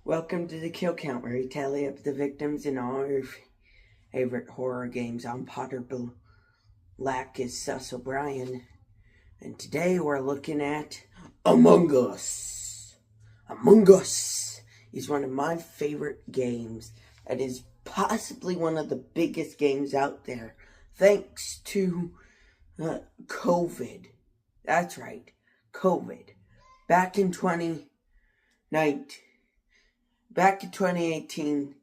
Welcome to the Kill Count, where we tally up the victims in all our favorite horror games. I'm Potter Black is Sus O'Brien, and today we're looking at Among Us. Among Us is one of my favorite games. It is possibly one of the biggest games out there, thanks to COVID. That's right, COVID. Back in 2018,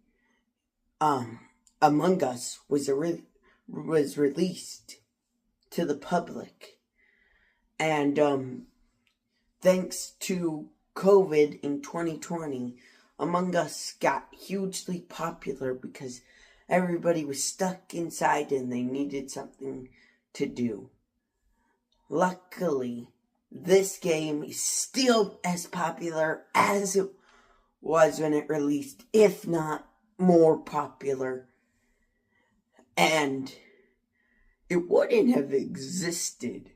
Among Us was released to the public, and thanks to COVID in 2020, Among Us got hugely popular because everybody was stuck inside and they needed something to do. Luckily, this game is still as popular as it was when it released, if not more popular. And it wouldn't have existed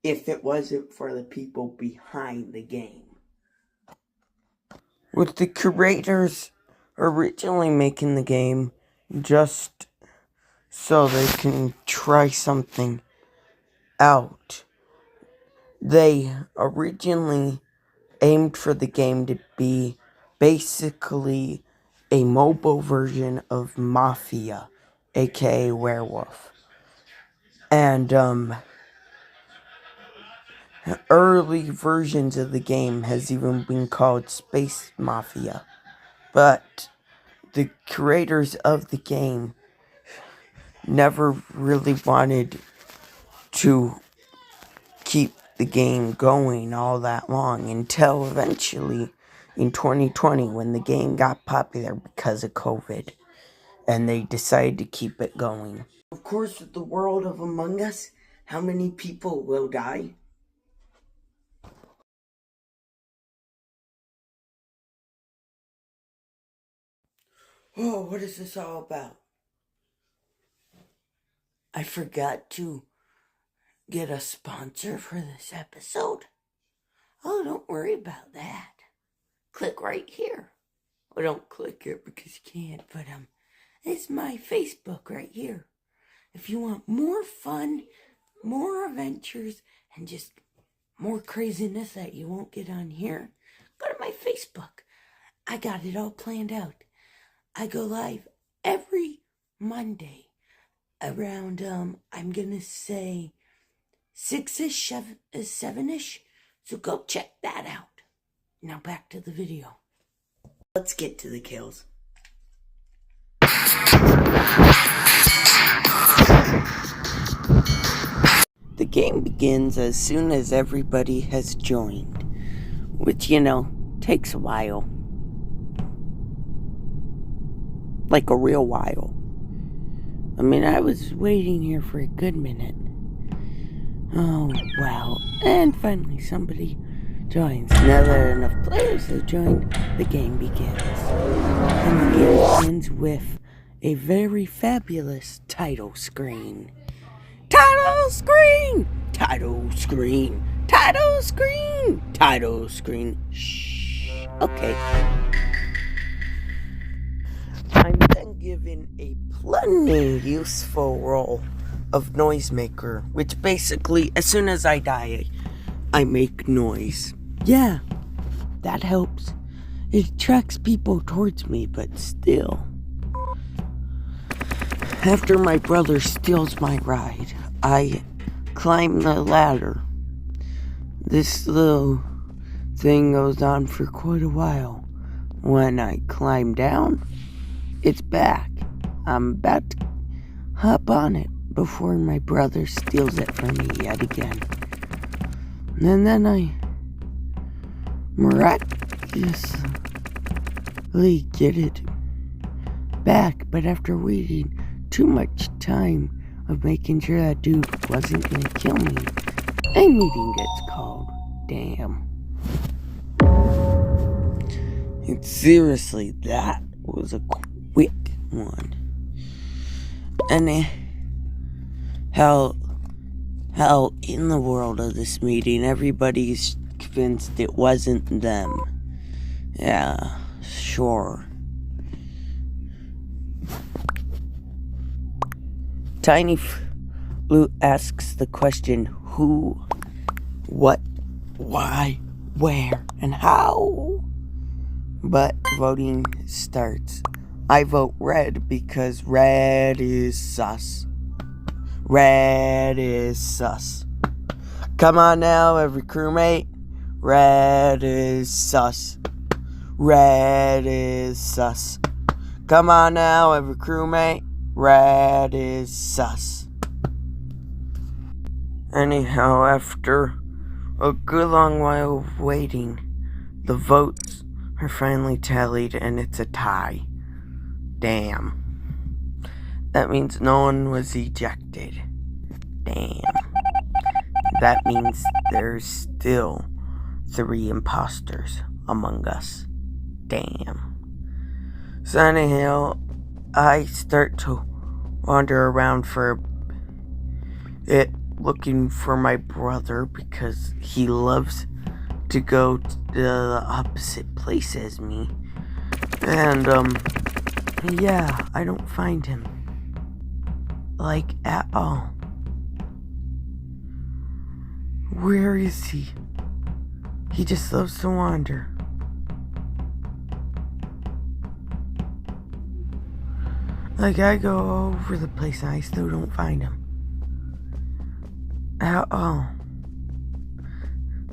if it wasn't for the people behind the game. With the creators originally making the game just so they can try something out, they originally aimed for the game to be basically a mobile version of Mafia, aka Werewolf. And early versions of the game has even been called Space Mafia. But the creators of the game never really wanted to keep the game going all that long until eventually in 2020, when the game got popular because of COVID, and they decided to keep it going. Of course, with the world of Among Us, how many people will die? Oh, what is this all about? I forgot to get a sponsor for this episode. Oh, don't worry about that. Click right here. Well, don't click it because you can't, but it's my Facebook right here. If you want more fun, more adventures, and just more craziness that you won't get on here, go to my Facebook. I got it all planned out. I go live every Monday around, I'm gonna say 6-ish, 7-ish. So go check that out. Now back to the video. Let's get to the kills. The game begins as soon as everybody has joined, which, takes a while. Like a real while. I mean, I was waiting here for a good minute. Oh, wow. And finally somebody joins. Now that enough players have joined, the game begins. And the game begins with a very fabulous title screen. Title screen! Title screen! Title screen! Title screen! Shh. Okay. I'm then given a plenty useful role of noisemaker, which basically, as soon as I die, I make noise. Yeah, that helps. It attracts people towards me, but still. After my brother steals my ride, I climb the ladder This little thing goes on for quite a while. When I climb down, it's back. I'm about to hop on it before my brother steals it from me yet again. And then I miraculously get it back, but after waiting too much time of making sure that dude wasn't gonna kill me, a meeting gets called. Damn. And seriously, that was a quick one. And how in the world of this meeting, everybody's convinced it wasn't them. Yeah, sure. Tiny Flute asks the question who, what, why, where, and how. But voting starts. I vote red because red is sus. Red is sus. Come on now, every crewmate. Red is sus. Red is sus. Come on now, every crewmate. Red is sus. Anyhow, after a good long while of waiting, the votes are finally tallied and it's a tie. Damn. That means no one was ejected. Damn. That means there's still 3 imposters among us. Damn. So anyhow, I start to wander around for it looking for my brother because he loves to go to the opposite place as me. And, yeah, I don't find him. Like, at all. Where is he? He just loves to wander. Like, I go over the place and I still don't find him. At all.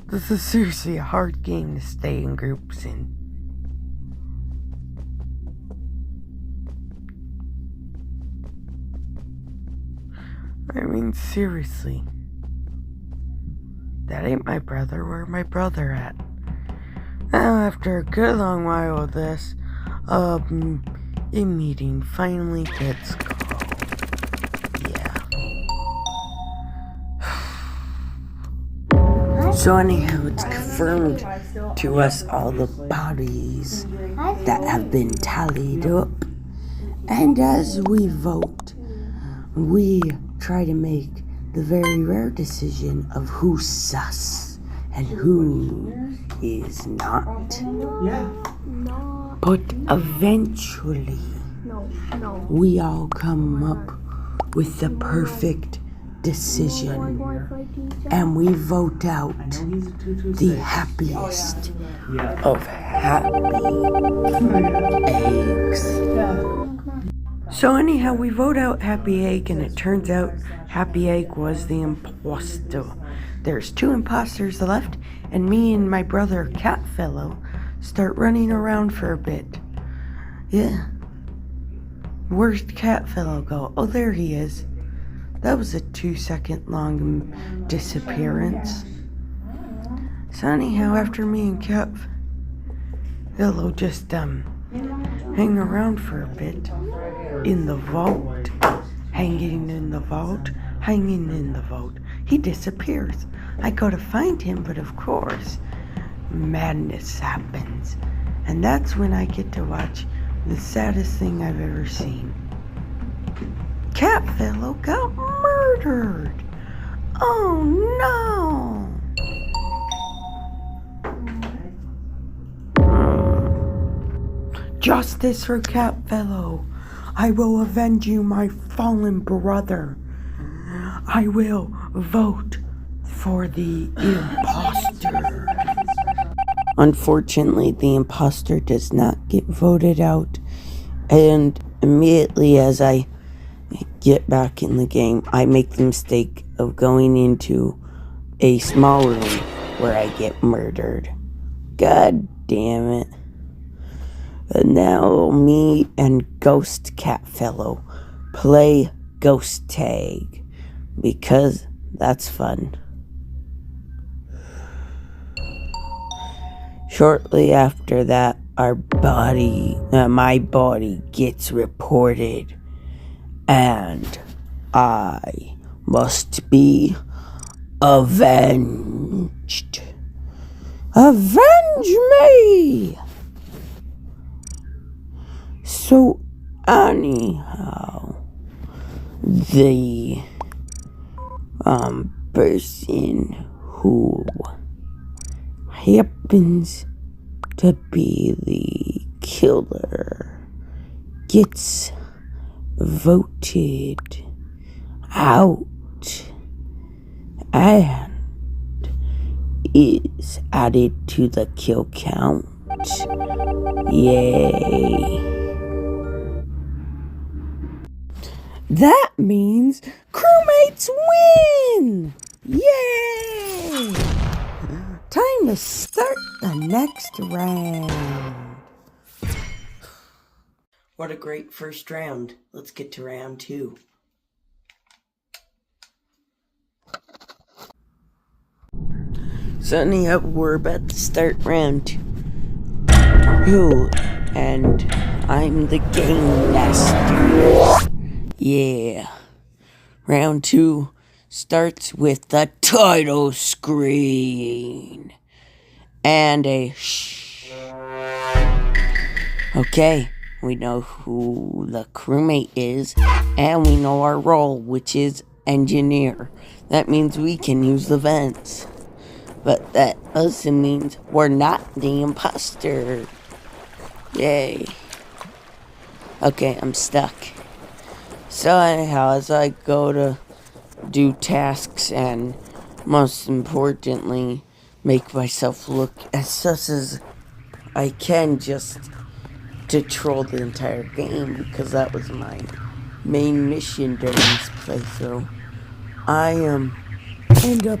This is seriously a hard game to stay in groups in. I mean, seriously. That ain't my brother. Where my brother at? Now, after a good long while of this, a meeting finally gets called. Yeah. So anyhow, it's confirmed to us all the bodies that have been tallied up. And as we vote, we try to make the very rare decision of who's sus and who is not. But eventually, we all come up with the perfect decision, and we vote out the happiest of happy eggs. So anyhow, we vote out Happy Egg, and it turns out Happy Egg was the imposter. There's 2 imposters left, and me and my brother Catfellow start running around for a bit. Yeah. Where's Catfellow go? Oh, there he is. That was a 2-second long disappearance. So anyhow, after me and Catfellow just hang around for a bit in the vault, hanging in the vault, he disappears. I go to find him, but of course, madness happens. And that's when I get to watch the saddest thing I've ever seen. Catfellow got murdered. Oh no. Justice for Catfellow. I will avenge you, my fallen brother. I will vote for the imposter. Unfortunately, the imposter does not get voted out, and immediately as I get back in the game, I make the mistake of going into a small room where I get murdered. God damn it. And now me and Ghost Cat Fellow play Ghost Tag, because that's fun. Shortly after that, my body gets reported, and I must be avenged. Avenge me! So, anyhow, the person who happens to be the killer gets voted out and is added to the kill count. Yay. That means crewmates win! Yay! Time to start the next round. What a great first round. Let's get to round 2. So anyhow, we're about to start round 2. And I'm the game master. Yeah. Round 2 starts with the title screen. And a shh. Okay, we know who the crewmate is, and we know our role, which is engineer. That means we can use the vents. But that also means we're not the imposter. Yay. Okay, I'm stuck. So anyhow, as I go to do tasks and most importantly make myself look as sus as I can, just to troll the entire game, because that was my main mission during this playthrough, I end up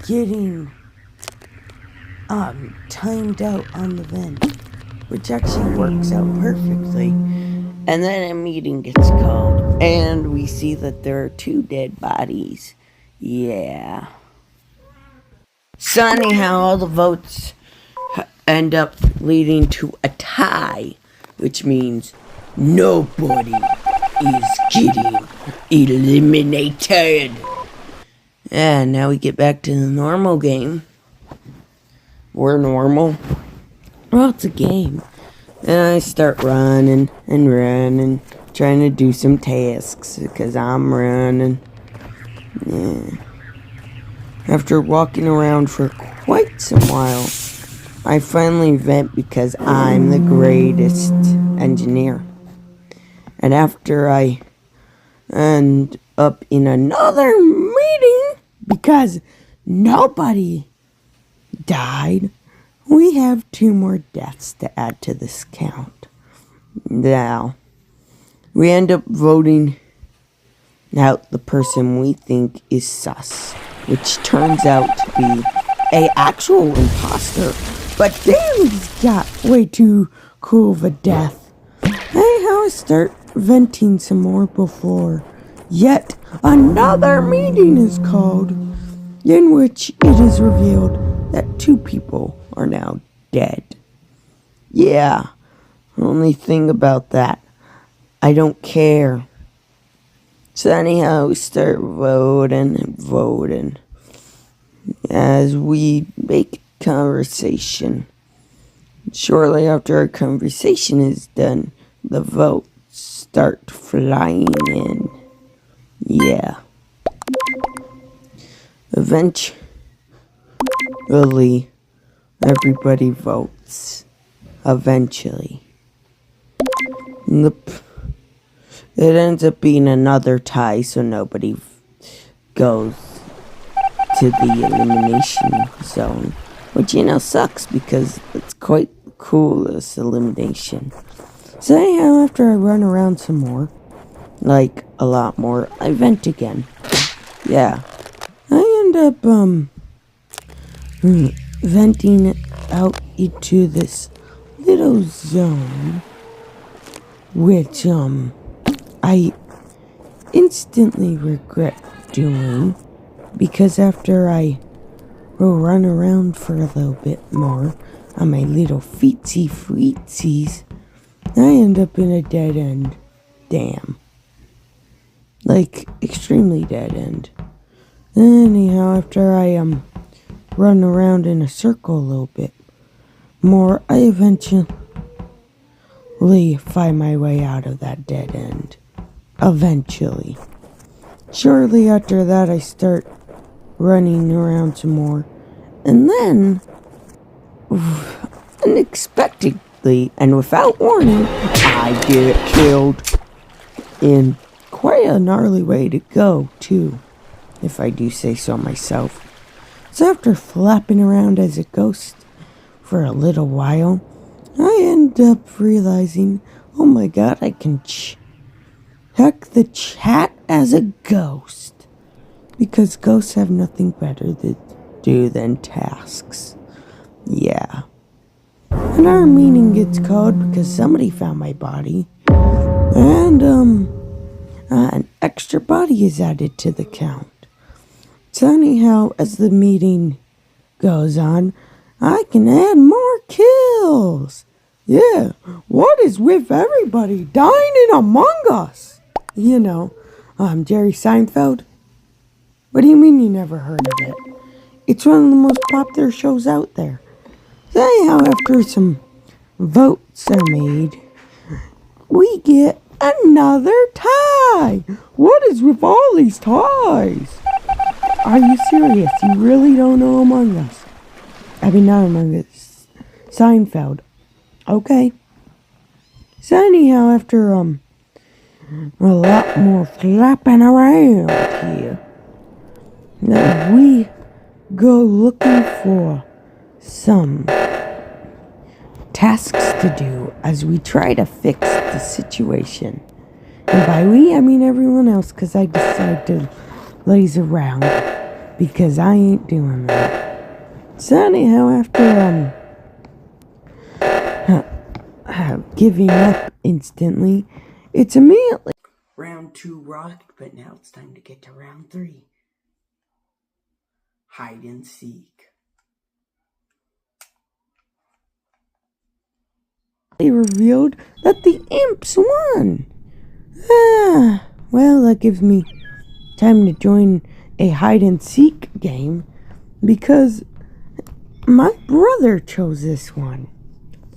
getting timed out on the vent, which actually works out perfectly. And then a meeting gets called, and we see that there are 2 dead bodies. Yeah. So anyhow, all the votes end up leading to a tie, which means nobody is getting eliminated. And now we get back to the normal game. We're normal. Well, it's a game. And I start running and running, trying to do some tasks, because I'm running. Yeah. After walking around for quite some while, I finally vent because I'm the greatest engineer. And after I end up in another meeting, because nobody died, we have 2 more deaths to add to this count. Now, we end up voting out the person we think is sus, which turns out to be a actual imposter. But damn, he's got way too cool of a death. Anyhow, I start venting some more before yet another meeting is called, in which it is revealed that 2 people are now dead. Yeah, only thing about that, I don't care. So anyhow, we start voting and voting as we make conversation. Shortly after our conversation is done, the votes start flying in. Yeah. Eventually, everybody votes. Eventually. It ends up being another tie, so nobody goes to the elimination zone. Which, sucks, because it's quite cool, this elimination. So anyhow, after I run around some more, like a lot more, I vent again. Yeah. end up venting out into this little zone, which I instantly regret doing, because after I will run around for a little bit more on my little feetsies, I end up in a dead end. Damn. Like, extremely dead end. Anyhow, after I run around in a circle a little bit more, I eventually find my way out of that dead end. Eventually. Shortly after that, I start running around some more. And then, unexpectedly and without warning, I get killed. In quite a gnarly way to go, too, if I do say so myself. So after flapping around as a ghost for a little while, I end up realizing, oh my god, I can check the chat as a ghost. Because ghosts have nothing better to do than tasks. Yeah. And our meeting gets called because somebody found my body. And, an extra body is added to the count. So anyhow, as the meeting goes on, I can add more kills. Yeah, what is with everybody dying in Among Us? You know, Jerry Seinfeld. What do you mean you never heard of it? It's one of the most popular shows out there. So anyhow, after some votes are made, we get another tie. What is with all these ties? Are you serious? You really don't know Among Us? I mean, not Among Us. Seinfeld. Okay. So anyhow, after a lot more flapping around here, we go looking for some tasks to do as we try to fix the situation. And by we, I mean everyone else, because I decided to laze around because I ain't doing that. So anyhow, after giving up instantly, it's immediately round 2 rocked, but now it's time to get to round 3. Hide and seek. They revealed that the imps won. Well, that gives me time to join a hide and seek game because my brother chose this one.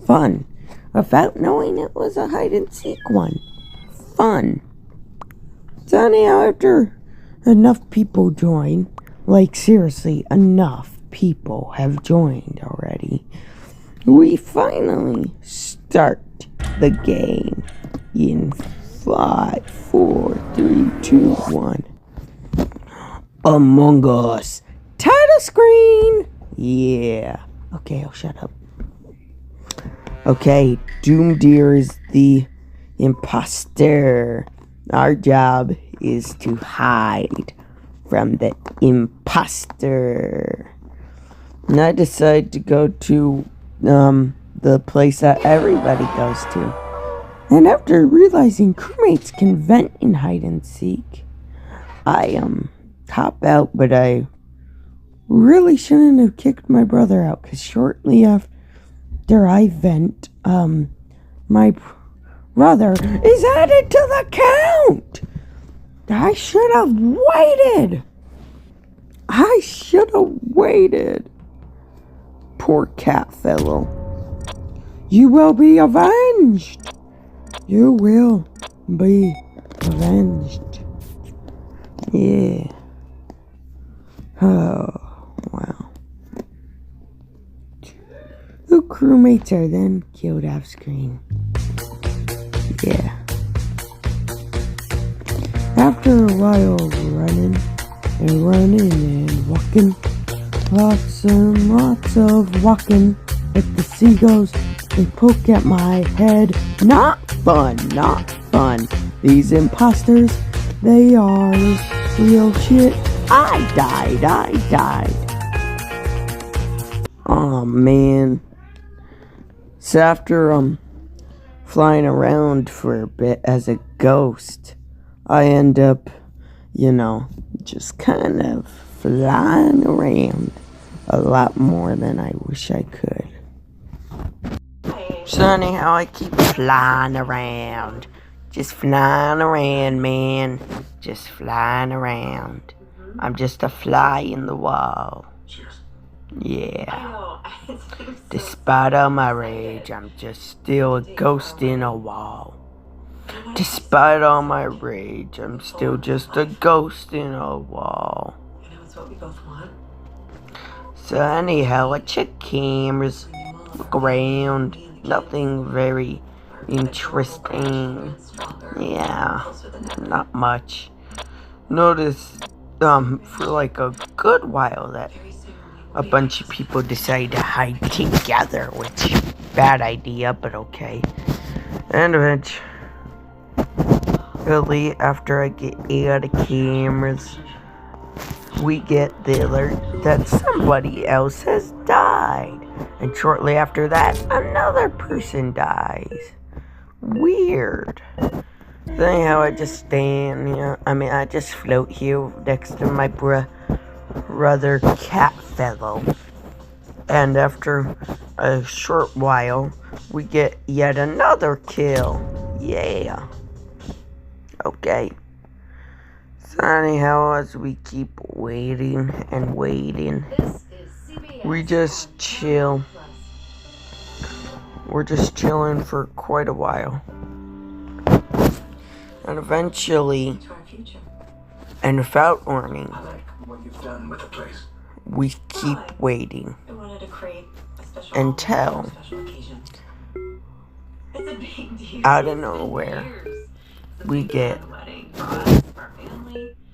Fun. Without knowing it was a hide and seek one. Fun. So anyhow, after enough people join, like seriously, enough people have joined already, we finally start the game in 5, 4, 3, 2, 1. Among Us. Title screen! Yeah. Okay, I'll shut up. Okay, Doom Deer is the imposter. Our job is to hide from the imposter. And I decided to go to the place that everybody goes to. And after realizing crewmates can vent in hide and seek, I top out, but I really shouldn't have kicked my brother out, because shortly after I vent, my brother is added to the count. I should have waited. Poor cat fellow. You will be avenged. You will be avenged. Yeah. Oh, wow. 2 crewmates are then killed off screen. Yeah. After a while of running and walking, lots and lots of walking, like the seagulls, they poke at my head. Not fun. These imposters, they are real shit. I died. Oh man. So after flying around for a bit as a ghost, I end up, just kind of flying around a lot more than I wish I could. So anyhow, I keep flying around. Just flying around, man. Just flying around. I'm just a fly in the wall. Yeah. Despite all my rage, I'm just still a ghost in a wall. Despite all my rage, I'm still just a ghost in a wall. So anyhow, I check cameras, look around, nothing very interesting. Yeah, not much. Notice, for like a good while that a bunch of people decided to hide together, which, bad idea, but okay. And eventually, after I get out of cameras, we get the alert that somebody else has died. And shortly after that, another person dies. Weird. So anyhow, I just stand here. I just float here next to my brother cat fellow. And after a short while, we get yet another kill. Yeah. Okay. So anyhow, as we keep waiting and waiting, we just chill. We're just chilling for quite a while. And eventually, and without warning, we keep waiting until, out of nowhere, we get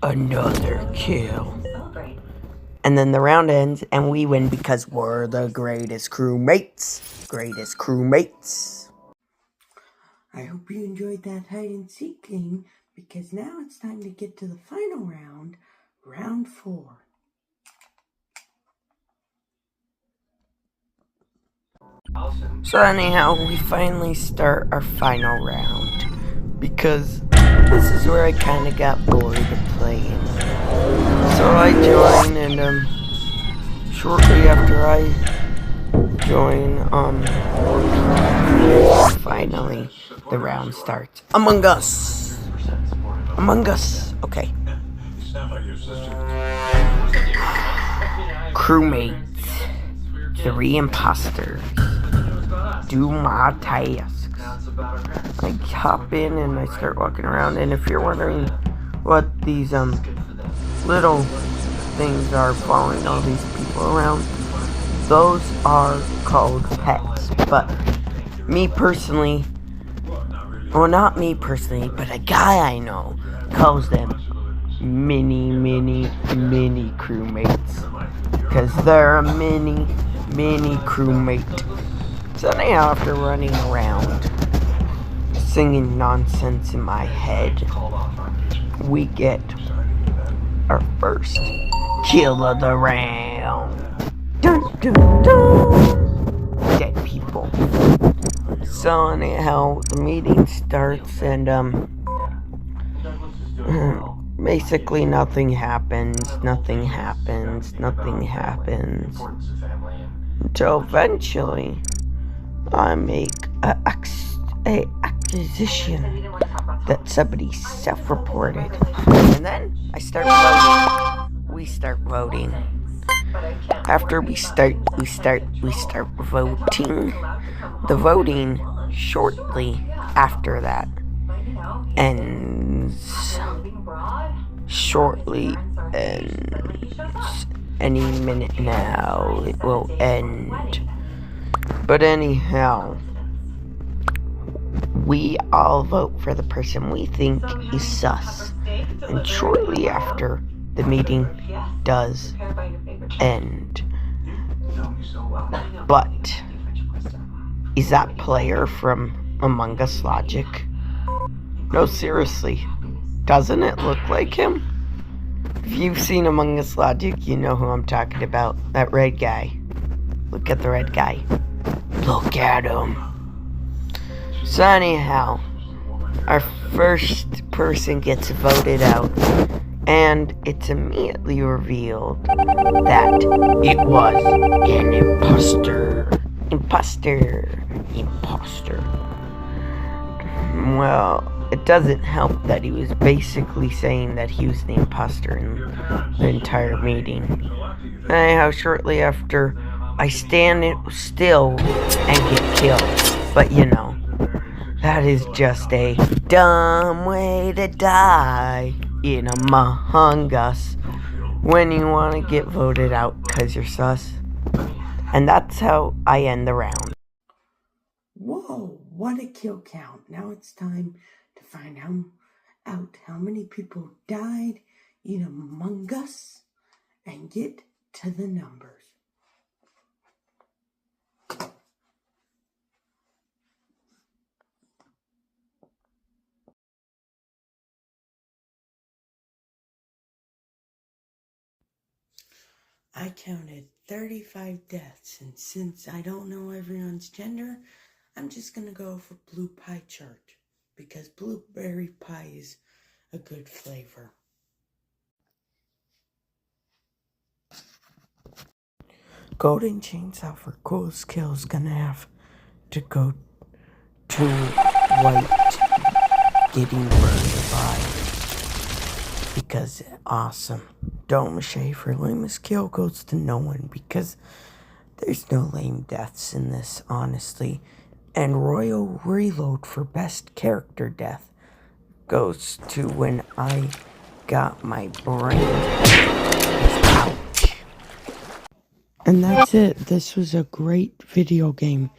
another kill. And then the round ends and we win because we're the greatest crewmates. I hope you enjoyed that hide and seek game, because now it's time to get to the final round, round 4. So anyhow, we finally start our final round, because this is where I kind of got bored of playing. So I join, and shortly after I join, finally the round starts. Among Us. Okay. Crewmates, 3 imposters. Do my tasks. I hop in and I start walking around, and if you're wondering what these little things are following all these people around, those are called pets. But me personally, well, not me personally, but a guy I know calls them mini crewmates, because they're a mini crewmate. So anyhow, after running around singing nonsense in my head, we get our first kill of the round. Dun, dun, dun. Dead people. So anyhow, the meeting starts, and basically nothing happens until eventually I make a acquisition that somebody self-reported, and then I start voting. We start voting. After we start voting. The voting shortly after that ends. Shortly ends. Any minute now it will end. But anyhow, we all vote for the person we think is sus. And shortly after, the meeting does end. But is that player from Among Us logic? No, seriously. Doesn't it look like him? If you've seen Among Us Logic, you know who I'm talking about. That red guy. Look at the red guy. Look at him. So anyhow, our first person gets voted out, and it's immediately revealed that it was an imposter. Imposter. Well, it doesn't help that he was basically saying that he was the imposter in the entire meeting. Anyhow, shortly after, I stand still and get killed. But you know, that is just a dumb way to die in Among Us when you want to get voted out because you're sus. And that's how I end the round. Whoa, what a kill count. Now it's time to find out how many people died in Among Us and get to the numbers. I counted 35 deaths, and since I don't know everyone's gender, I'm just gonna go for blue pie chart, because blueberry pie is a good flavor. Golden Chainsaw for coolest kill is gonna have to go to White getting burned by, because awesome. Dome Mache for lamest kill goes to no one, because there's no lame deaths in this, honestly. And Royal Reload for best character death goes to when I got my brain. Ouch. And that's it. This was a great video game.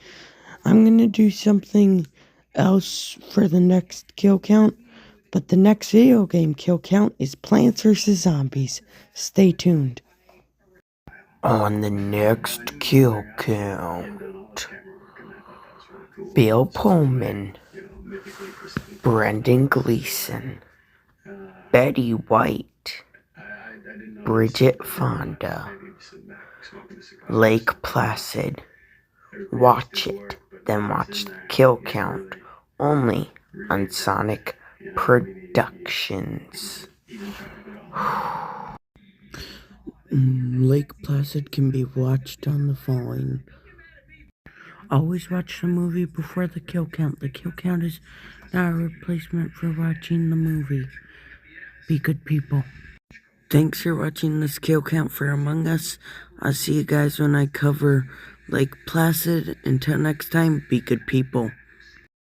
I'm gonna do something else for the next kill count, but the next video game kill count is Plants vs. Zombies. Stay tuned. On the next kill count, Bill Pullman, Brendan Gleeson, Betty White, Bridget Fonda, Lake Placid. Watch it, then watch the kill count only on Sonic Productions. Lake Placid can be watched on the following. Always watch the movie before the kill count. The kill count is not a replacement for watching the movie. Be good people. Thanks for watching this kill count for Among Us. I'll see you guys when I cover Lake Placid. Until next time, be good people.